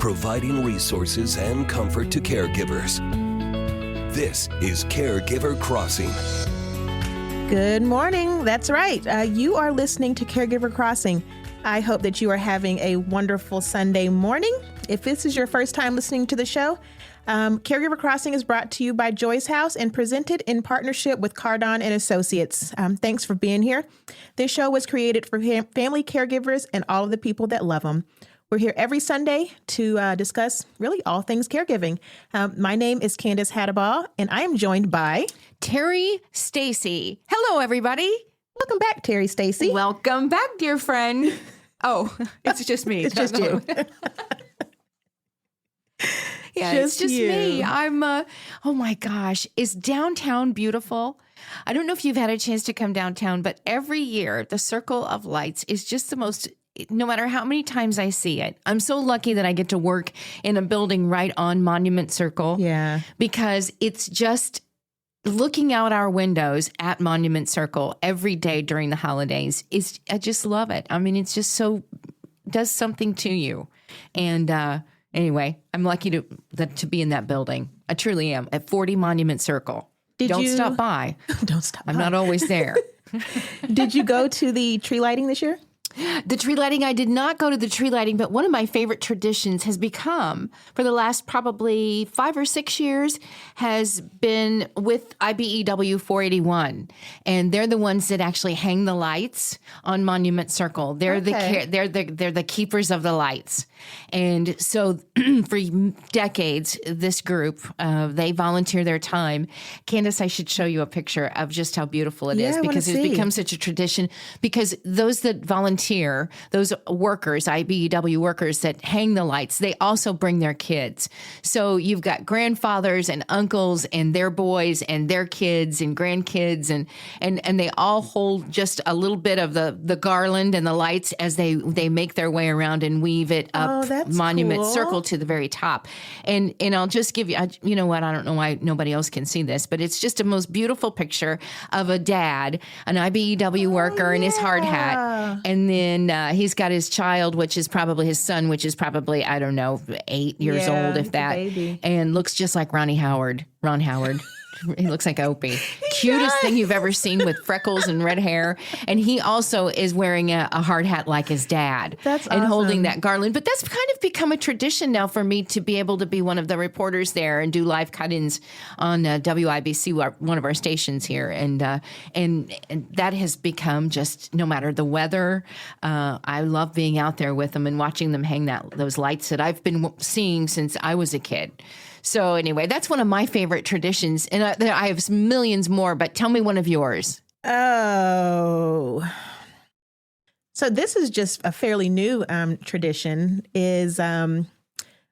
providing resources and comfort to caregivers. This is Caregiver Crossing. Good morning. That's right. You are listening to Caregiver Crossing. I hope that you are having a wonderful Sunday morning. If this is your first time listening to the show, Caregiver Crossing is brought to you by Joy's House and presented in partnership with Cardon and Associates. Thanks for being here. This show was created for family caregivers and all of the people that love them. We're here every Sunday to discuss really all things caregiving. My name is Candace Hattabaugh, and I am joined by Terry Stacy. Hello, everybody. Welcome back, Terry Stacy. Welcome back, dear friend. Oh, it's just me. It's just you. Yeah, Just it's just you. me. I'm, oh my gosh. Is downtown beautiful? I don't know if you've had a chance to come downtown, but every year the Circle of Lights is just the most, no matter how many times I see it. I'm so lucky that I get to work in a building right on Monument Circle. Yeah. Because it's just looking out our windows at Monument Circle every day during the holidays. I just love it. I mean, it's just so, does something to you. And, anyway, I'm lucky to be in that building. I truly am. At 40 Monument Circle. Don't stop by. Don't stop by. I'm not always there. Did you go to the tree lighting this year? The tree lighting, I did not go to the tree lighting, but one of my favorite traditions has become, for the last probably 5 or 6 years, has been with IBEW 481. And they're the ones that actually hang the lights on Monument Circle. They're the keepers of the lights. And so for decades, this group, they volunteer their time. Candace, I should show you a picture of just how beautiful it is, because it's become such a tradition. Because those that volunteer, those workers, IBEW workers that hang the lights, they also bring their kids. So you've got grandfathers and uncles and their boys and their kids and grandkids, and they all hold just a little bit of the garland and the lights as they make their way around and weave it up Monument Circle to the very top. And I'll just give you, you know what, I don't know why nobody else can see this, but it's just a most beautiful picture of a dad, an IBEW worker in his hard hat. And then he's got his child, which is probably his son, which is probably, I don't know, 8 years old, if that, and looks just like Ron Howard. He looks like Opie. Cutest thing you've ever seen, with freckles and red hair. And he also is wearing a hard hat like his dad. That's and awesome. Holding that garland. But that's kind of become a tradition now for me to be able to be one of the reporters there and do live cut-ins on WIBC, one of our stations here. And that has become just, no matter the weather, I love being out there with them and watching them hang those lights that I've been seeing since I was a kid. So anyway, that's one of my favorite traditions. And I have millions more, but tell me one of yours. Oh. So this is just a fairly new tradition, is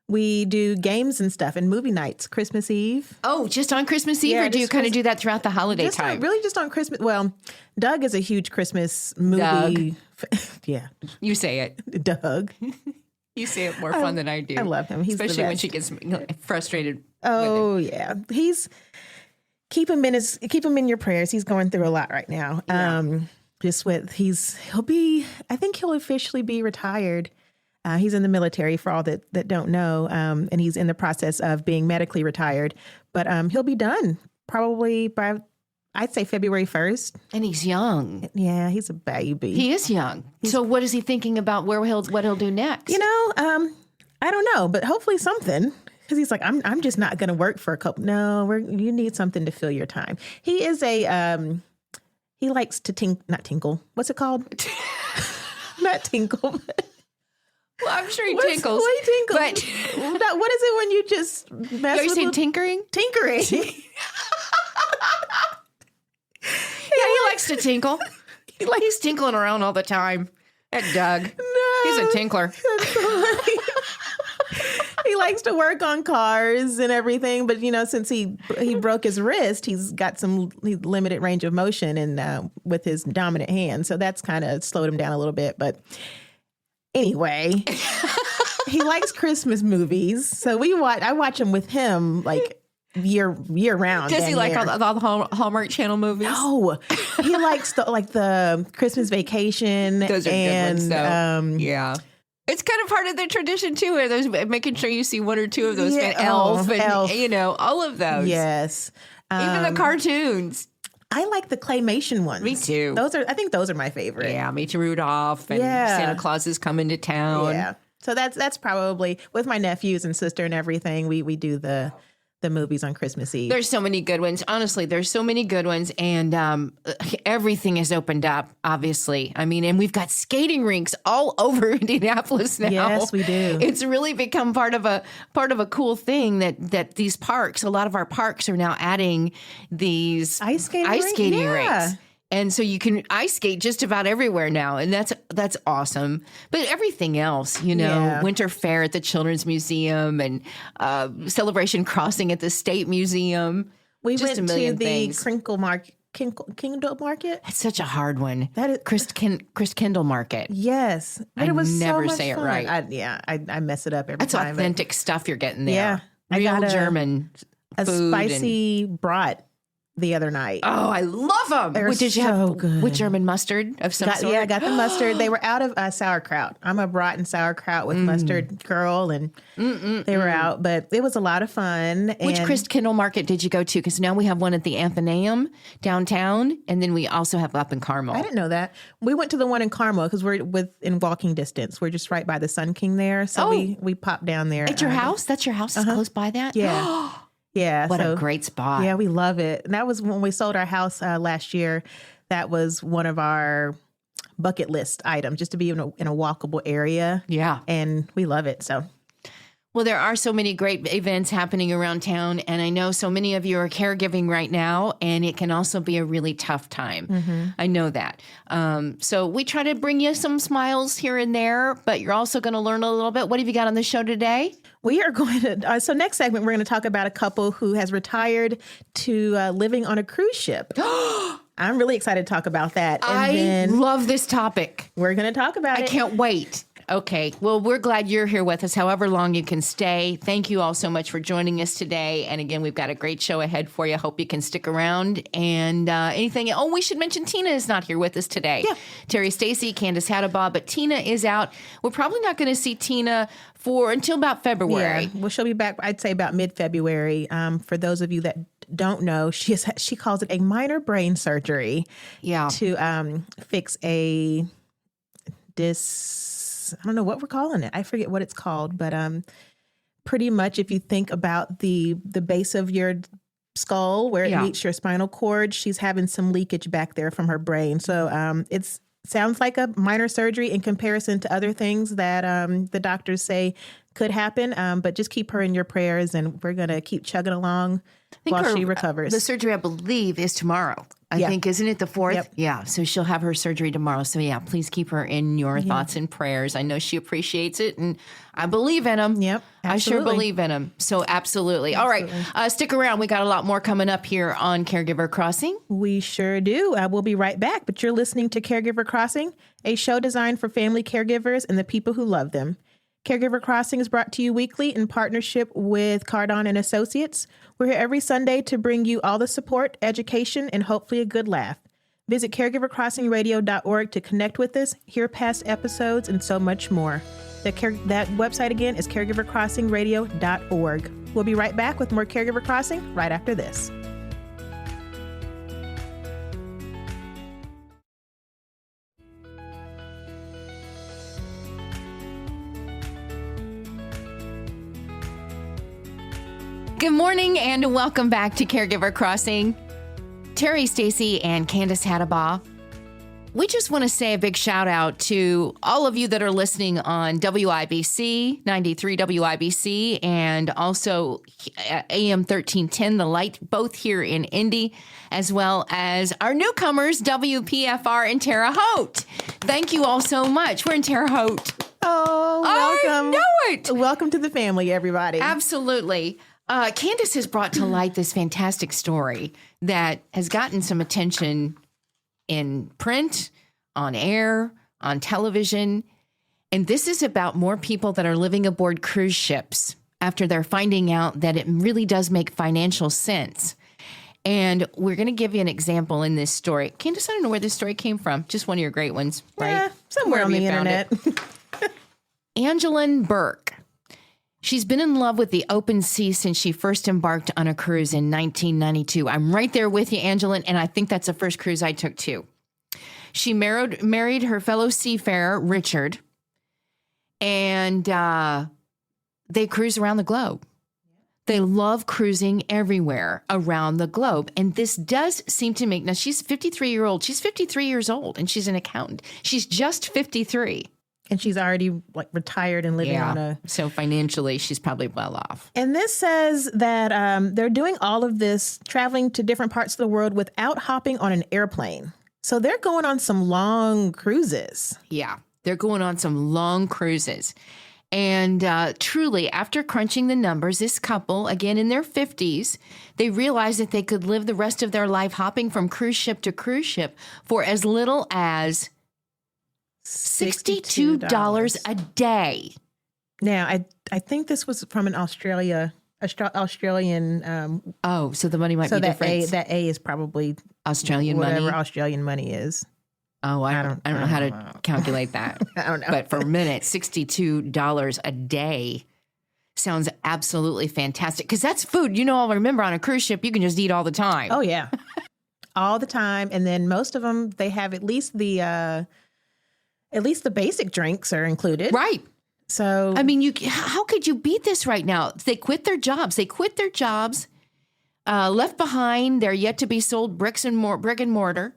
we do games and stuff and movie nights, Christmas Eve. Oh, just on Christmas Eve? Yeah, or do you kind of do that throughout the holiday time? Just on Christmas. Well, Doug is a huge Christmas movie. Yeah. You say it. Doug. You say it more fun than I do. I love him. He's especially the when best. she gets frustrated. Oh with it. yeah, keep him in your prayers. He's going through a lot right now. Yeah. I think he'll officially be retired. He's in the military, for all that don't know, and he's in the process of being medically retired. But he'll be done probably by, I'd say, February 1st. And he's young. Yeah, he's a baby. He is young. So what is he thinking about what he'll do next? You know, I don't know, but hopefully something. Because he's like, I'm just not going to work for a couple. No, you need something to fill your time. He is he likes to not tinkle. What's it called? Not tinkle. Well, I'm sure he tinkles. Well, he tinkles. But what is it when you just mess are you with saying tinkering? Tinkering. Yeah, he likes to tinkle. He's tinkling around all the time. That Doug. No. He's a tinkler. He likes to work on cars and everything, but since he broke his wrist, he's got some limited range of motion and with his dominant hand, so that's kind of slowed him down a little bit. But anyway, he likes Christmas movies, so I watch them with him like year round. Does he like all the Hallmark Channel movies? No, he likes the Christmas Vacation. Those are good ones, though. Yeah. It's kind of part of the tradition too, where there's making sure you see one or two of those. Yeah. Elf, and Elf. all of those. Yes. Even the cartoons. I like the claymation ones. Me too. I think those are my favorite. Yeah, me too. Rudolph and Santa Claus is coming to town. Yeah. So that's probably with my nephews and sister and everything. We do the movies on Christmas Eve. There's so many good ones. Honestly, there's so many good ones, and everything is opened up. Obviously, I mean, and we've got skating rinks all over Indianapolis now. Yes, we do. It's really become part of a cool thing that these parks. A lot of our parks are now adding these ice skating rinks. And so you can ice skate just about everywhere now, and that's awesome. But everything else, Winter Fair at the Children's Museum and Celebration Crossing at the State Museum. We just went a million to the things. Crinkle Market. Kindle Market? It's such a hard one. That is Chris Kindle Market. Yes. But I it was never so much say it fun. right. I mess it up every That's time. authentic stuff you're getting there. Yeah. I Real got German a food spicy brat the other night. Oh, I love them. They're Did you so have good. with German mustard of some sort? Yeah, I got the mustard. They were out of sauerkraut. I'm a brat and sauerkraut with mustard girl, and they were out. But it was a lot of fun. Which and Chris Kindle Market did you go to? Because now we have one at the Athenaeum downtown, and then we also have up in Carmel. I didn't know that. We went to the one in Carmel because we're in walking distance. We're just right by the Sun King there. So we popped down there. At your house? That's your house? It's close by that? Yeah. Yeah. What a great spot. Yeah, we love it. And that was when we sold our house last year. That was one of our bucket list items, just to be in a walkable area. Yeah. And we love it. So. Well, there are so many great events happening around town, and I know so many of you are caregiving right now, and it can also be a really tough time. I know that. So we try to bring you some smiles here and there, but you're also going to learn a little bit. What have you got on the show today? We are going to, so next segment, we're going to talk about a couple who has retired to living on a cruise ship. I'm really excited to talk about that. And I love this topic. We're going to talk about it. I can't wait. Okay. Well, we're glad you're here with us, however long you can stay. Thank you all so much for joining us today. And again, we've got a great show ahead for you. Hope you can stick around. And anything. Oh, we should mention Tina is not here with us today. Yeah. Terry Stacy, Candace Haddabaugh, but Tina is out. We're probably not going to see Tina until about February. Yeah. Well, she'll be back, I'd say, about mid-February. For those of you that don't know, she calls it a minor brain surgery. Yeah. To fix a I don't know what we're calling it. I forget what it's called, but pretty much if you think about the base of your skull where it meets your spinal cord, she's having some leakage back there from her brain. So it sounds like a minor surgery in comparison to other things that the doctors say could happen, but just keep her in your prayers, and we're going to keep chugging along while she recovers. The surgery, I believe, is tomorrow. I think, isn't it the 4th? Yep. Yeah. So she'll have her surgery tomorrow. So yeah, please keep her in your thoughts and prayers. I know she appreciates it, and I believe in them. Yep. Absolutely. I sure believe in them. So absolutely. All right. Stick around. We got a lot more coming up here on Caregiver Crossing. We sure do. We'll be right back, but you're listening to Caregiver Crossing, a show designed for family caregivers and the people who love them. Caregiver Crossing is brought to you weekly in partnership with Cardon and Associates. We're here every Sunday to bring you all the support, education, and hopefully a good laugh. Visit caregivercrossingradio.org to connect with us, hear past episodes, and so much more. That website again is caregivercrossingradio.org. We'll be right back with more Caregiver Crossing right after this. Good morning and welcome back to Caregiver Crossing. Terry Stacy and Candace Haddabaugh. We just want to say a big shout out to all of you that are listening on WIBC, 93 WIBC, and also AM 1310, The Light, both here in Indy, as well as our newcomers, WPFR and Terre Haute. Thank you all so much. We're in Terre Haute. Oh, welcome. I know it. Welcome to the family, everybody. Absolutely. Candace has brought to light this fantastic story that has gotten some attention in print, on air, on television. And this is about more people that are living aboard cruise ships after they're finding out that it really does make financial sense. And we're going to give you an example in this story. Candace, I don't know where this story came from. Just one of your great ones, right? Yeah, somewhere on the internet. Angeline Burke. She's been in love with the open sea since she first embarked on a cruise in 1992. I'm right there with you, Angeline, and I think that's the first cruise I took too. She married her fellow seafarer, Richard, and they cruise around the globe. They love cruising everywhere around the globe. And this does seem to make, now she's 53-year-old. She's 53 years old and she's an accountant. She's just 53. And she's already like retired and living on a. So financially, she's probably well off. And this says that they're doing all of this, traveling to different parts of the world without hopping on an airplane. So they're going on some long cruises. Yeah, they're going on some long cruises. And truly, after crunching the numbers, this couple, again in their 50s, they realized that they could live the rest of their life hopping from cruise ship to cruise ship for as little as $62 a day. Now, I think this was from an Australian. So the money might be different. That A is probably Australian money. Whatever Australian money is. Oh, I don't know how to calculate that. I don't know. But for a minute, $62 a day sounds absolutely fantastic. Because that's food. I'll remember on a cruise ship, you can just eat all the time. Oh, yeah. All the time. And then most of them, they have at least the basic drinks are included. Right. So, I mean, how could you beat this right now? They quit their jobs. Left behind their yet to be sold brick and mortar.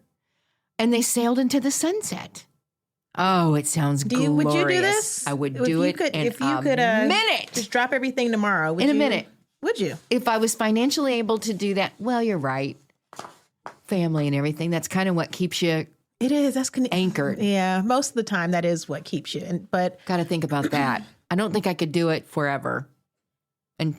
And they sailed into the sunset. Oh, it sounds glorious. Would you do this? I would do it in a minute. Just drop everything tomorrow. In a minute. Would you? If I was financially able to do that, well, you're right. Family and everything, that's kind of what keeps you It is. That's anchored. Yeah, most of the time that is what keeps you. But got to think about that. I don't think I could do it forever.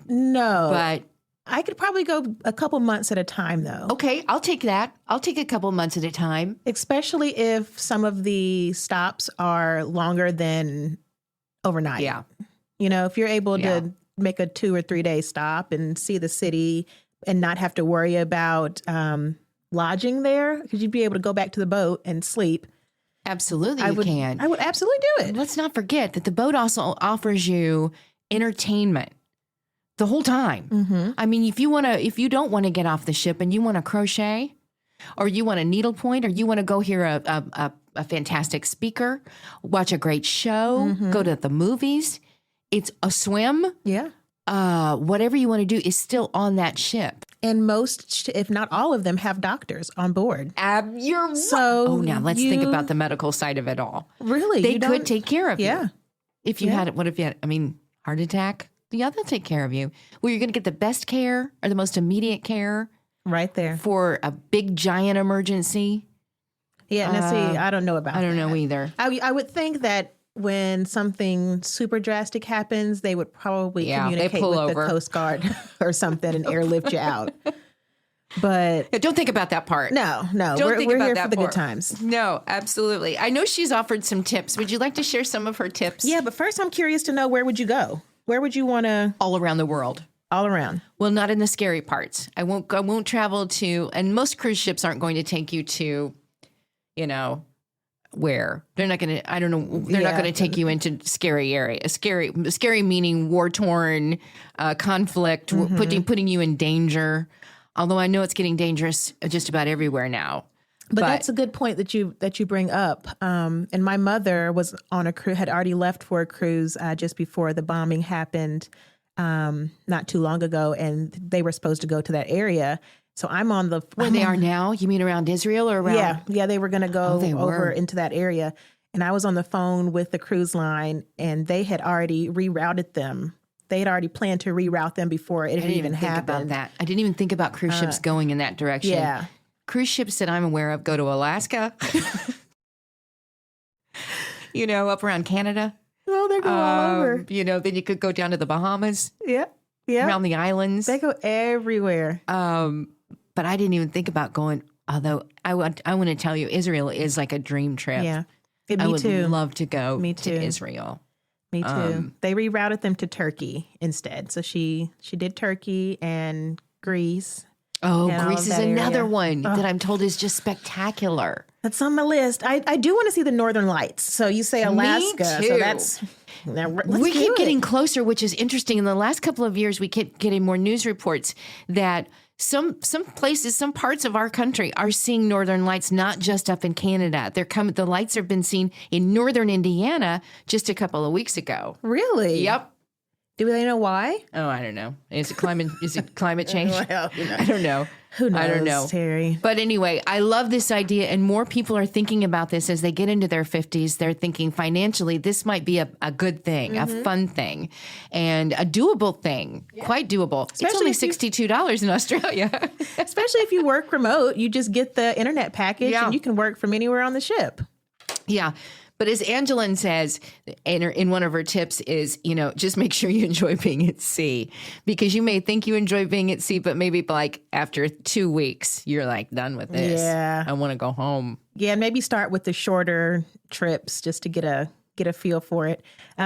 No. But I could probably go a couple months at a time, though. Okay, I'll take that. I'll take a couple months at a time. Especially if some of the stops are longer than overnight. Yeah. If you're able to make a 2 or 3 day stop and see the city and not have to worry about lodging there, because you'd be able to go back to the boat and sleep. Absolutely, I can. I would absolutely do it. Let's not forget that the boat also offers you entertainment the whole time. Mm-hmm. I mean, if you don't want to get off the ship and you want to crochet, or you want a needlepoint, or you want to go hear a fantastic speaker, watch a great show, go to the movies, it's a swim. Yeah. Whatever you want to do is still on that ship. And most, if not all of them, have doctors on board. You're so. Oh, now let's think about the medical side of it all. Really, they could take care of you. If you Yeah. had it, what if you had? I mean, heart attack? Yeah, they'll take care of you. Well, you're going to get the best care or the most immediate care right there for a big giant emergency. Yeah. Now, see, I don't know about. I don't know either. I would think that when something super drastic happens, they would probably communicate with the Coast Guard or something and airlift you out. But don't think about that part. No. Don't think we're about here that for the part. good times. No, absolutely. I know she's offered some tips. Would you like to share some of her tips? Yeah, but first I'm curious to know, where would you go? Where would you want to? All around the world. All around. Well, not in the scary parts. I won't travel to, and most cruise ships aren't going to take you to, where they're not going to, I don't know. They're not going to take you into scary area, scary meaning war-torn, conflict, putting you in danger. Although I know it's getting dangerous just about everywhere now. But that's a good point that you bring up. And my mother was on a cruise, had already left for a cruise just before the bombing happened, not too long ago, and they were supposed to go to that area. So I'm on the where they are now. You mean around Israel or around? Yeah, they were going to go over into that area, and I was on the phone with the cruise line, and they had already rerouted them. They had already planned to reroute them before it had even happened. About that. I didn't even think about cruise ships going in that direction. Yeah. Cruise ships that I'm aware of go to Alaska, up around Canada. Oh, they go all over. Then you could go down to the Bahamas. Yeah. Around the islands. They go everywhere. But I didn't even think about going, although I want to tell you, Israel is like a dream trip. Yeah. I would love to go to Israel. Me too. They rerouted them to Turkey instead. So she did Turkey and Greece. Oh, and all Greece of is that another area. one Oh. that I'm told is just spectacular. That's on my list. I do want to see the Northern Lights. So you say Alaska. Me too. So that's let's We do keep it. getting closer, which is interesting. In the last couple of years, we keep getting more news reports that some places, some parts of our country are seeing northern lights, not just up in Canada. They're coming. The lights have been seen in northern Indiana just a couple of weeks ago. Really? Yep. Do they know why? Oh, I don't know. Is it climate change? Well, I don't know. Who knows, I don't know. Terry? But anyway, I love this idea, and more people are thinking about this as they get into their 50s. They're thinking financially, this might be a good thing, a fun thing, and a doable thing, quite doable. Especially it's only $62 in Australia. Especially if you work remote, you just get the internet package and you can work from anywhere on the ship. Yeah. But as Angeline says in one of her tips is, just make sure you enjoy being at sea, because you may think you enjoy being at sea, but maybe like after 2 weeks, you're like done with this. Yeah. I want to go home. Yeah, and maybe start with the shorter trips just to get a feel for it.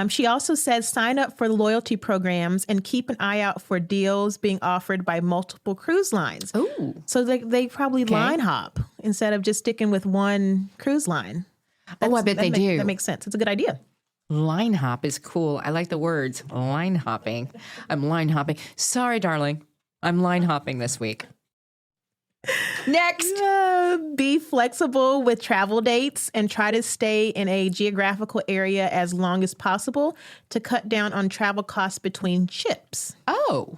She also says sign up for loyalty programs and keep an eye out for deals being offered by multiple cruise lines. Ooh. So they probably line hop instead of just sticking with one cruise line. I bet they do. That makes sense. It's a good idea. Line hop is cool. I like the words. Line hopping. I'm line hopping. Sorry, darling. I'm line hopping this week. Next. Be flexible with travel dates and try to stay in a geographical area as long as possible to cut down on travel costs between ships. Oh.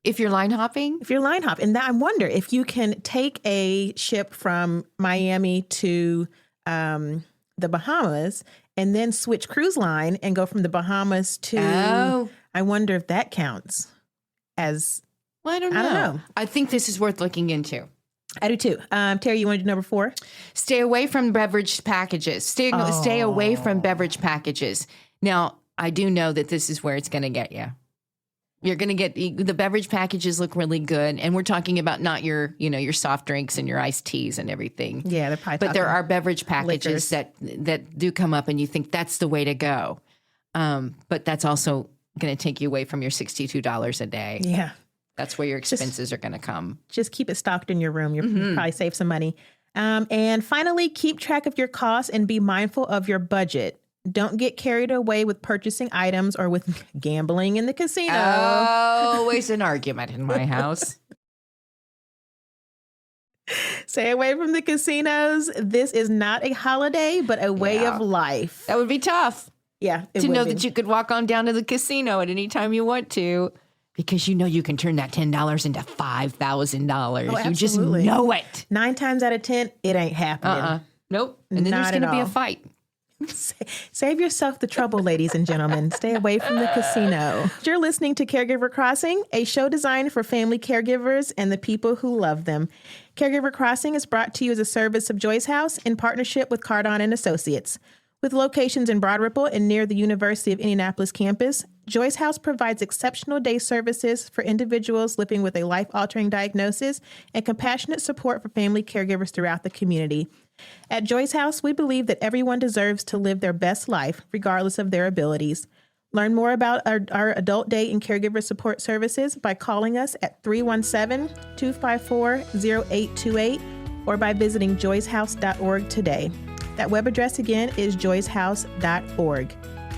If you're line hopping? If you're line hop. And I wonder if you can take a ship from Miami to the Bahamas and then switch cruise line and go from the Bahamas to, I wonder if that counts as, Well, I don't know. I think this is worth looking into. I do too. Terry, you want to do number 4? Stay away from beverage packages. Stay away from beverage packages. Now, I do know that this is where it's going to get you. You're going to get the beverage packages look really good. And we're talking about not your soft drinks and your iced teas and everything. Yeah, they're probably But there are beverage packages that do come up and you think that's the way to go. But that's also going to take you away from your $62 a day. Yeah. That's where your expenses are going to come. Just keep it stocked in your room. You'll probably save some money. And finally, keep track of your costs and be mindful of your budget. Don't get carried away with purchasing items or with gambling in the casino. Always an argument in my house. Stay away from the casinos. This is not a holiday, but a way of life. That would be tough. Yeah. To know that you could walk on down to the casino at any time you want to, because you can turn that $10 into $5,000. You just know it. 9 times out of 10, it ain't happening. Nope. And then there's going to be a fight. Save yourself the trouble, ladies and gentlemen. Stay away from the casino. You're listening to Caregiver Crossing, a show designed for family caregivers and the people who love them. Caregiver Crossing is brought to you as a service of Joyce House in partnership with Cardon and Associates. With locations in Broad Ripple and near the University of Indianapolis campus, Joyce House provides exceptional day services for individuals living with a life-altering diagnosis and compassionate support for family caregivers throughout the community. At Joyce House, we believe that everyone deserves to live their best life, regardless of their abilities. Learn more about our adult day and caregiver support services by calling us at 317-254-0828 or by visiting joycehouse.org today. That web address again is joycehouse.org.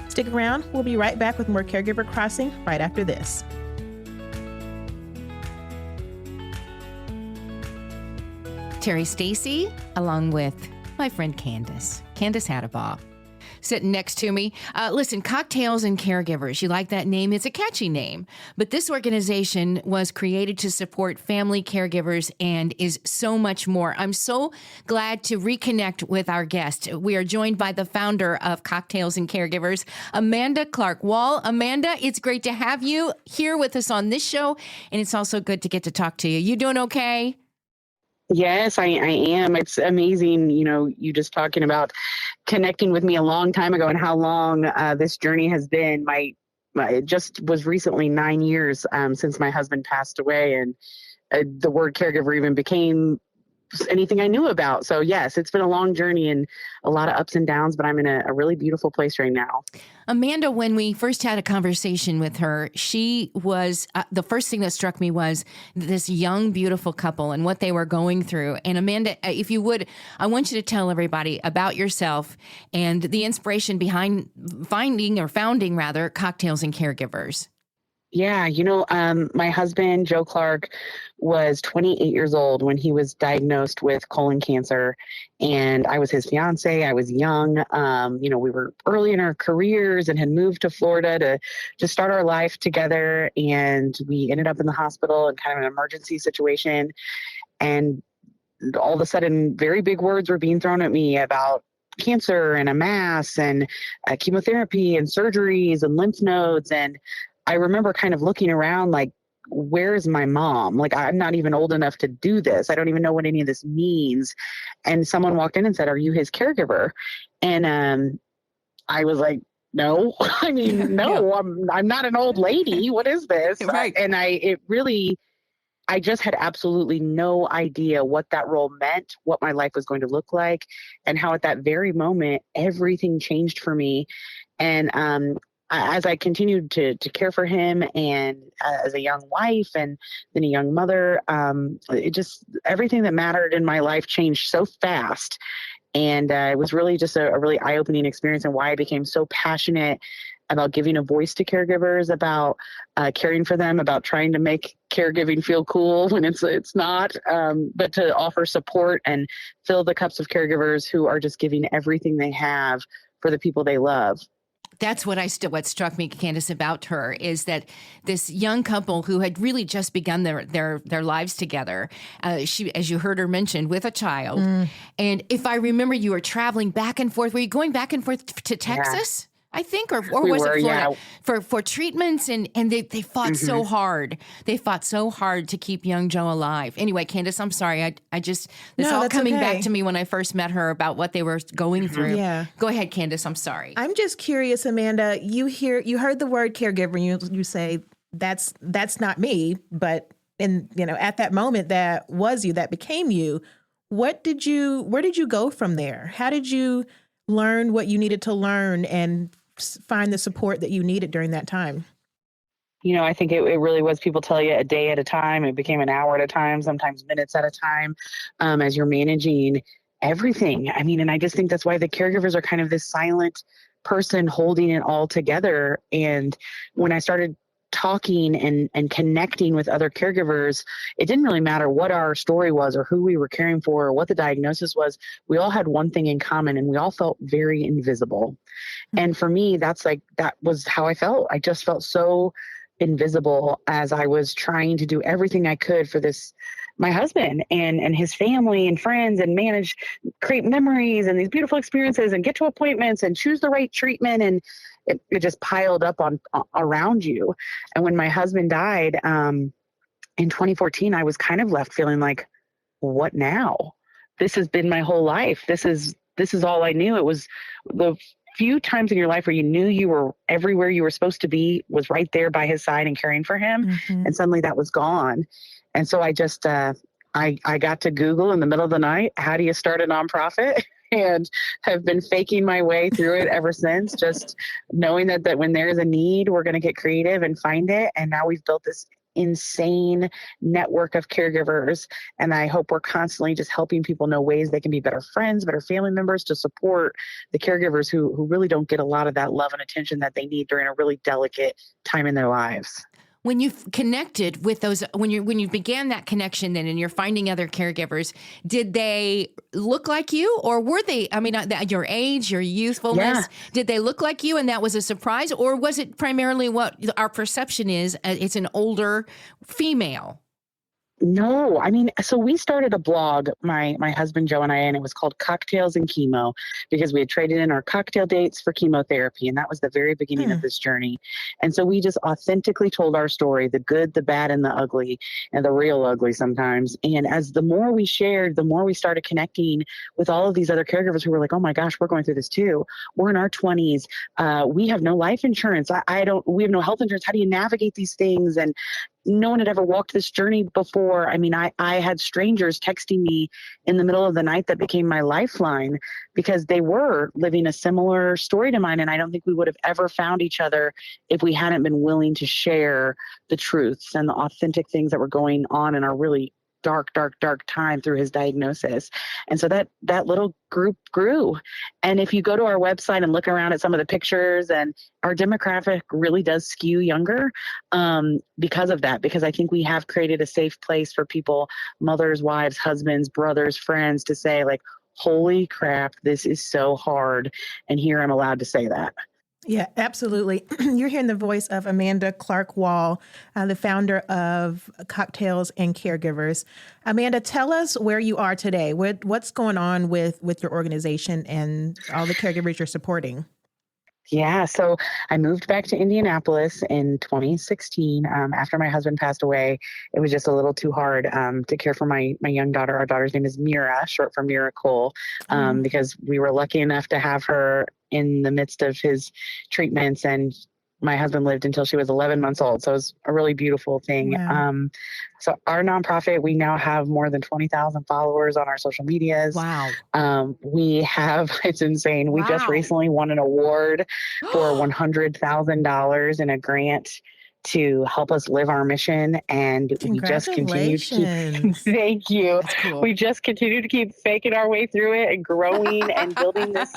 Stick around. We'll be right back with more Caregiver Crossing right after this. Terry Stacy, along with my friend Candace Hadabaugh, sitting next to me. Listen, Cocktails and Caregivers. You like that name? It's a catchy name. But this organization was created to support family caregivers and is so much more. I'm so glad to reconnect with our guest. We are joined by the founder of Cocktails and Caregivers, Amanda Clark-Wahl. Amanda, it's great to have you here with us on this show, and it's also good to get to talk to you. You doing okay? Yes, I am. It's amazing, you just talking about connecting with me a long time ago and how long this journey has been. It just was recently 9 years since my husband passed away, and the word caregiver even became anything I knew about. So yes, it's been a long journey and a lot of ups and downs, but I'm in a really beautiful place right now. Amanda, when we first had a conversation with her, she was the first thing that struck me was this young, beautiful couple and what they were going through. And Amanda, if you would, I want you to tell everybody about yourself and the inspiration behind founding Cocktails and Caregivers. Yeah, my husband, Joe Clark, was 28 years old when he was diagnosed with colon cancer, and I was his fiance. I was young. We were early in our careers and had moved to Florida to start our life together, and we ended up in the hospital in kind of an emergency situation, and all of a sudden, very big words were being thrown at me about cancer and a mass and chemotherapy and surgeries and lymph nodes. And I remember kind of looking around like, where's my mom? Like, I'm not even old enough to do this. I don't even know what any of this means. And someone walked in and said, "Are you his caregiver?" And I was like, no, I mean, no, yeah. I'm not an old lady. What is this? Right. And I just had absolutely no idea what that role meant, what my life was going to look like, and how at that very moment, everything changed for me. And as I continued to care for him and as a young wife and then a young mother, everything that mattered in my life changed so fast. And it was really just a really eye-opening experience, and why I became so passionate about giving a voice to caregivers, about caring for them, about trying to make caregiving feel cool when it's not, but to offer support and fill the cups of caregivers who are just giving everything they have for the people they love. That's what struck me, Candace, about her is that this young couple who had really just begun their lives together, she, as you heard her mention, with a child. And if I remember, you were traveling back and forth. Were you going back and forth to Texas? Yeah. I think, or we was were, it Florida? Yeah. For treatments, and they fought so hard. They fought so hard to keep young Joe alive. Anyway, Candace, I'm sorry. This all coming back to me when I first met her about what they were going through. Yeah. Go ahead, Candace. I'm sorry. I'm just curious, Amanda. You heard the word caregiver, and you say that's not me, but at that moment that was you, that became you. Where did you go from there? How did you learn what you needed to learn and find the support that you needed during that time? I think it really was, people tell you, a day at a time. It became an hour at a time, sometimes minutes at a time, as you're managing everything. I mean, and I just think that's why the caregivers are kind of this silent person holding it all together. And when I started talking and connecting with other caregivers, it didn't really matter what our story was or who we were caring for or what the diagnosis was. We all had one thing in common, and we all felt very invisible. And for me, that was how I felt. I just felt so invisible as I was trying to do everything I could for my husband and his family and friends, and create memories and these beautiful experiences and get to appointments and choose the right treatment. And it just piled up around you. And when my husband died in 2014, I was kind of left feeling like, what now? This has been my whole life. This is all I knew. It was the few times in your life where you knew you were everywhere you were supposed to be was right there by his side and caring for him. Mm-hmm. And suddenly that was gone. And so I just, I got to Google in the middle of the night, how do you start a nonprofit? And have been faking my way through it ever since, just knowing that when there's a need, we're going to get creative and find it. And now we've built this insane network of caregivers. And I hope we're constantly just helping people know ways they can be better friends, better family members, to support the caregivers who really don't get a lot of that love and attention that they need during a really delicate time in their lives. When you've connected with those, when you began that connection then, and you're finding other caregivers, did they look like you, or were they, your age, your youthfulness, did they look like you and that was a surprise, or was it primarily what our perception is, it's an older female? No, so we started a blog, my husband, Joe, and I, and it was called Cocktails and Chemo, because we had traded in our cocktail dates for chemotherapy. And that was the very beginning of this journey. And so we just authentically told our story, the good, the bad, and the ugly, and the real ugly sometimes. And as the more we shared, the more we started connecting with all of these other caregivers who were like, oh my gosh, we're going through this too. We're in our 20s. We have no life insurance. We have no health insurance. How do you navigate these things? And no one had ever walked this journey before before, I mean, I had strangers texting me in the middle of the night that became my lifeline because they were living a similar story to mine. And I don't think we would have ever found each other if we hadn't been willing to share the truths and the authentic things that were going on in our really dark time through his diagnosis. And so that little group grew. And if you go to our website and look around at some of the pictures, and our demographic really does skew younger because of that, because I think we have created a safe place for people, mothers, wives, husbands, brothers, friends, to say like, holy crap, this is so hard. And here I'm allowed to say that. Yeah, absolutely. You're hearing the voice of Amanda Clark-Wahl, the founder of Cocktails and Caregivers. Amanda, tell us where you are today. What's going on with your organization and all the caregivers you're supporting? Yeah, so I moved back to Indianapolis in 2016 after my husband passed away. It was just a little too hard to care for my young daughter. Our daughter's name is Mira, short for Miracle, because we were lucky enough to have her in the midst of his treatments, and my husband lived until she was 11 months old. So it was a really beautiful thing. Wow. So our nonprofit, we now have more than 20,000 followers on our social medias. Wow. We have, it's insane. We just recently won an award for $100,000 in a grant to help us live our mission. And we just continue to keep, thank you. Cool. We just continue to keep faking our way through it and growing and building this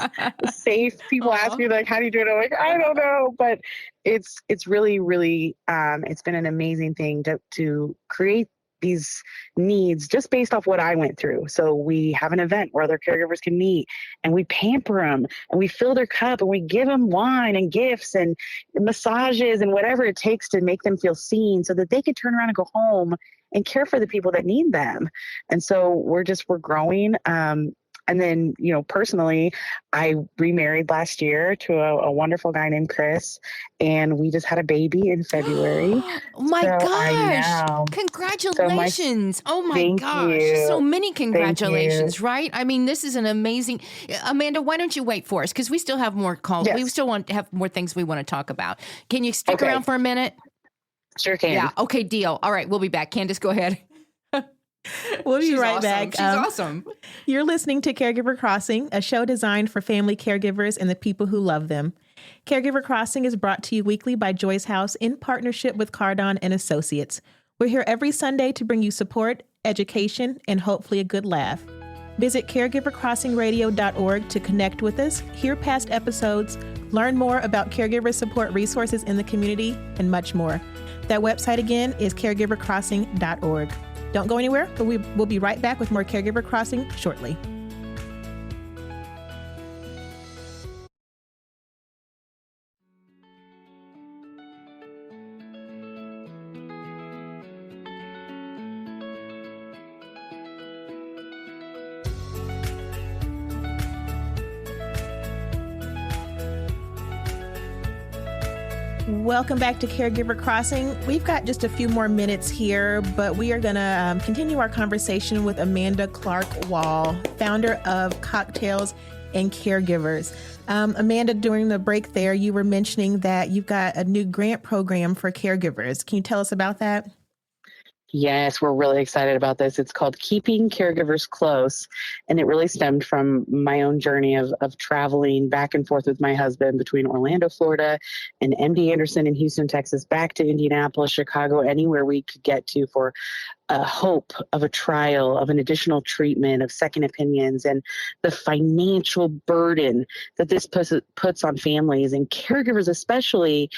safe. People ask me like, how do you do it? I'm like, I don't know, but it's really, really, it's been an amazing thing to create these needs just based off what I went through. So we have an event where other caregivers can meet, and we pamper them and we fill their cup and we give them wine and gifts and massages and whatever it takes to make them feel seen so that they can turn around and go home and care for the people that need them. And so we're growing. And then, personally, I remarried last year to a wonderful guy named Chris, and we just had a baby in February. Oh my gosh. Congratulations. Oh my gosh. You. So many congratulations, right? I mean, this is an amazing, Amanda, why don't you wait for us? Because we still have more calls. Yes. We still want to have more things we want to talk about. Can you stick around for a minute? Sure can. Yeah. Okay, deal. All right. We'll be back. Candace, go ahead. We'll be right back. She's awesome. You're listening to Caregiver Crossing, a show designed for family caregivers and the people who love them. Caregiver Crossing is brought to you weekly by Joyce House in partnership with Cardon and Associates. We're here every Sunday to bring you support, education, and hopefully a good laugh. Visit caregivercrossingradio.org to connect with us, hear past episodes, learn more about caregiver support resources in the community, and much more. That website again is caregivercrossing.org. Don't go anywhere, but we'll be right back with more Caregiver Crossing shortly. Welcome back to Caregiver Crossing. We've got just a few more minutes here, but we are going to continue our conversation with Amanda Clark-Wahl, founder of Cocktails and Caregivers. Amanda, during the break there, you were mentioning that you've got a new grant program for caregivers. Can you tell us about that? Yes, we're really excited about this. It's called Keeping Caregivers Close, and it really stemmed from my own journey of traveling back and forth with my husband between Orlando, Florida, and MD Anderson in Houston, Texas, back to Indianapolis, Chicago, anywhere we could get to for a hope of a trial, of an additional treatment, of second opinions, and the financial burden that this puts on families and caregivers especially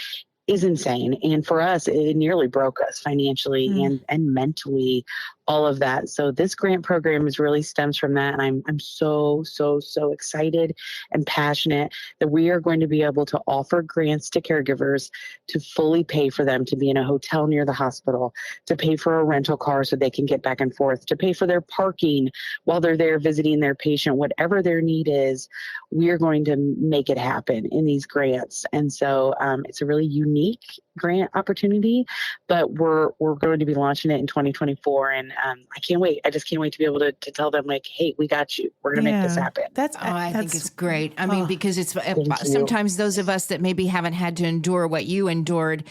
is insane. And for us, it nearly broke us financially and mentally, all of that. So this grant program really stems from that. And I'm so excited and passionate that we are going to be able to offer grants to caregivers to fully pay for them to be in a hotel near the hospital, to pay for a rental car so they can get back and forth, to pay for their parking while they're there visiting their patient, whatever their need is, we are going to make it happen in these grants. And so it's a really unique grant opportunity, but we're going to be launching it in 2024. And I can't wait. I just can't wait to be able to tell them like, hey, we got you. We're going to make this happen. I think it's great. I mean, because it's Thank you. sometimes those of us that maybe haven't had to endure what you endured,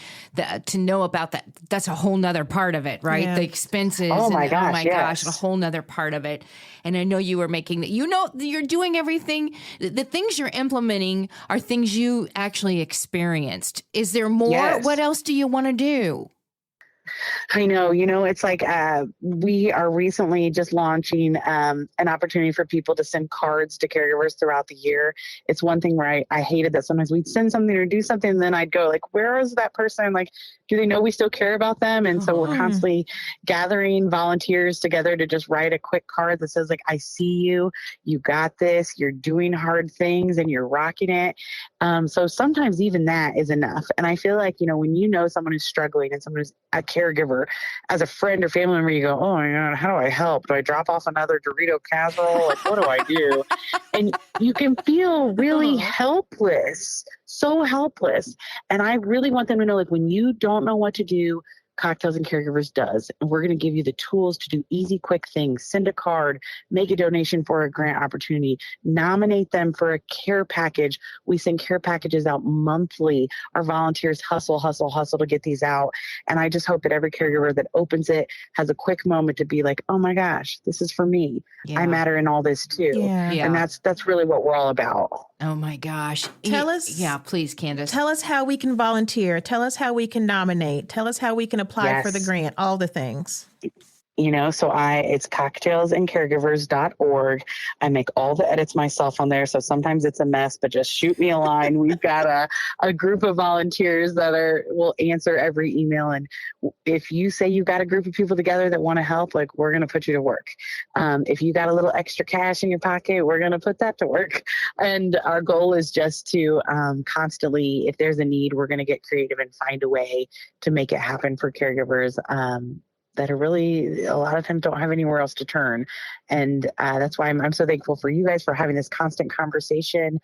to know about that, that's a whole nother part of it, right? Yeah. The expenses. Oh my gosh, gosh, yes. a whole nother part of it. And I know you were making that, you're doing everything. The things you're implementing are things you actually experienced. Is there more? Yes. What else do you want to do? I know, it's like we are recently just launching an opportunity for people to send cards to caregivers throughout the year. It's one thing where I hated that sometimes we'd send something or do something, and then I'd go like, where is that person? Like, do they know we still care about them? And so we're constantly gathering volunteers together to just write a quick card that says like, I see you, you got this, you're doing hard things and you're rocking it. So sometimes even that is enough. And I feel like, when someone who's struggling and someone who's a caregiver, as a friend or family member, you go, oh my God, how do I help? Do I drop off another Dorito casserole? Like, what do I do? And you can feel really helpless, so helpless. And I really want them to know, like, when you don't know what to do, Cocktails and Caregivers does. And we're going to give you the tools to do easy, quick things. Send a card, make a donation for a grant opportunity, nominate them for a care package. We send care packages out monthly. Our volunteers hustle to get these out. And I just hope that every caregiver that opens it has a quick moment to be like, oh my gosh, this is for me. Yeah. I matter in all this too. Yeah. Yeah. And that's really what we're all about. Oh my gosh. Tell us. Yeah, please, Candace. Tell us how we can volunteer. Tell us how we can nominate. Tell us how we can apply for the grant, all the things. So it's cocktailsandcaregivers.org. I make all the edits myself on there. So sometimes it's a mess, but just shoot me a line. We've got a group of volunteers that will answer every email. And if you say you've got a group of people together that want to help, like, we're going to put you to work. If you got a little extra cash in your pocket, we're going to put that to work. And our goal is just to constantly, if there's a need, we're going to get creative and find a way to make it happen for caregivers that are really, a lot of times, don't have anywhere else to turn. And that's why I'm so thankful for you guys for having this constant conversation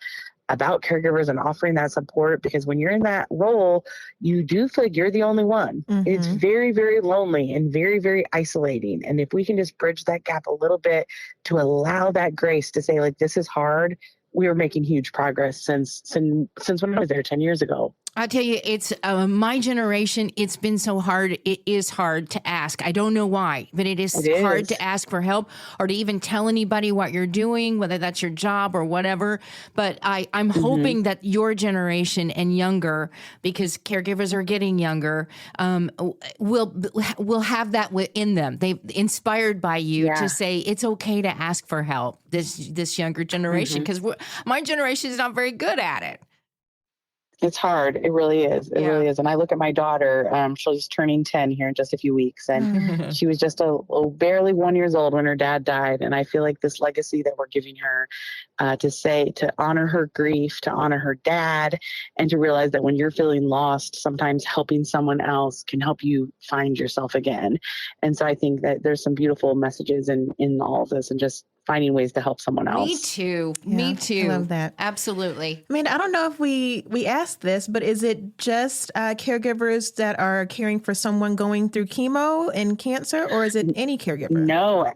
about caregivers and offering that support, because when you're in that role, you do feel like you're the only one. Mm-hmm. It's very, very lonely and very, very isolating. And if we can just bridge that gap a little bit to allow that grace to say, like, this is hard, we were making huge progress since when I was there 10 years ago. I'll tell you, it's my generation. It's been so hard. It is hard to ask. I don't know why, but it is hard to ask for help or to even tell anybody what you're doing, whether that's your job or whatever. But I'm hoping that your generation and younger, because caregivers are getting younger, will have that within them. They've inspired by you to say it's okay to ask for help. This younger generation, because my generation is not very good at it. It's hard. It really is. It really is. And I look at my daughter, she's turning 10 here in just a few weeks. And she was just barely 1 year old when her dad died. And I feel like this legacy that we're giving her to honor her grief, to honor her dad, and to realize that when you're feeling lost, sometimes helping someone else can help you find yourself again. And so I think that there's some beautiful messages in all of this, and just finding ways to help someone else. Me too. Yeah, Me too. I love that. Absolutely. I mean, I don't know if we asked this, but is it just caregivers that are caring for someone going through chemo and cancer, or is it any caregiver? No.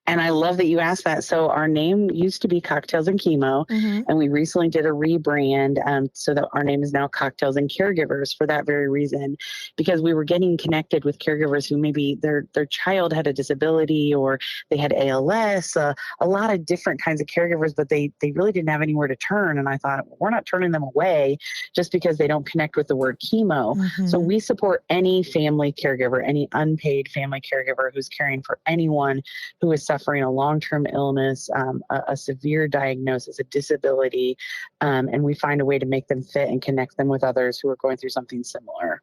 And I love that you asked that. So our name used to be Cocktails and Chemo, and we recently did a rebrand so that our name is now Cocktails and Caregivers for that very reason, because we were getting connected with caregivers who maybe their child had a disability or they had ALS, a lot of different kinds of caregivers, but they really didn't have anywhere to turn. And I thought, we're not turning them away just because they don't connect with the word chemo. So we support any family caregiver, any unpaid family caregiver who's caring for anyone who is suffering a long-term illness, a severe diagnosis, a disability, and we find a way to make them fit and connect them with others who are going through something similar.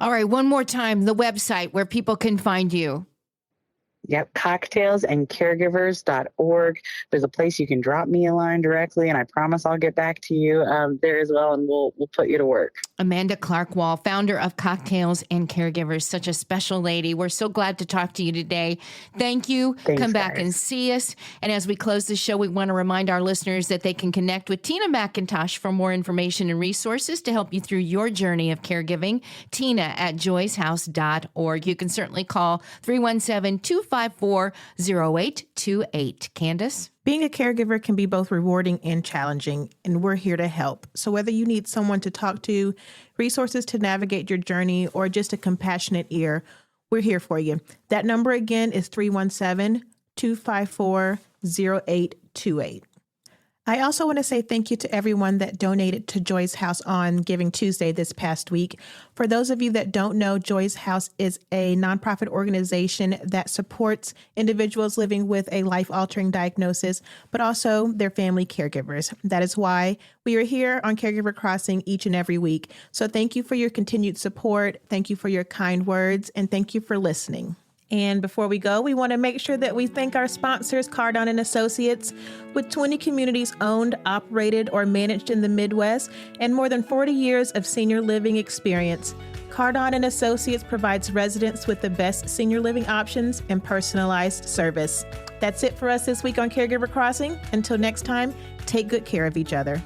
All right, one more time, the website where people can find you. Yep, cocktailsandcaregivers.org. There's a place you can drop me a line directly, and I promise I'll get back to you there as well, and we'll put you to work. Amanda Clark-Wahl, founder of Cocktails and Caregivers, such a special lady. We're so glad to talk to you today. Thank you. Thanks, Come back guys. and see us. And as we close the show, we want to remind our listeners that they can connect with Tina McIntosh for more information and resources to help you through your journey of caregiving. Tina at joycehouse.org. You can certainly call 317-250 254-0828. Candace? Being a caregiver can be both rewarding and challenging, and we're here to help. So whether you need someone to talk to, resources to navigate your journey, or just a compassionate ear, we're here for you. That number again is 317-254-0828. I also want to say thank you to everyone that donated to Joy's House on Giving Tuesday this past week. For those of you that don't know, Joy's House is a nonprofit organization that supports individuals living with a life-altering diagnosis, but also their family caregivers. That is why we are here on Caregiver Crossing each and every week. So thank you for your continued support. Thank you for your kind words, and thank you for listening. And before we go, we want to make sure that we thank our sponsors, Cardon and Associates, with 20 communities owned, operated, or managed in the Midwest, and more than 40 years of senior living experience. Cardon and Associates provides residents with the best senior living options and personalized service. That's it for us this week on Caregiver Crossing. Until next time, take good care of each other.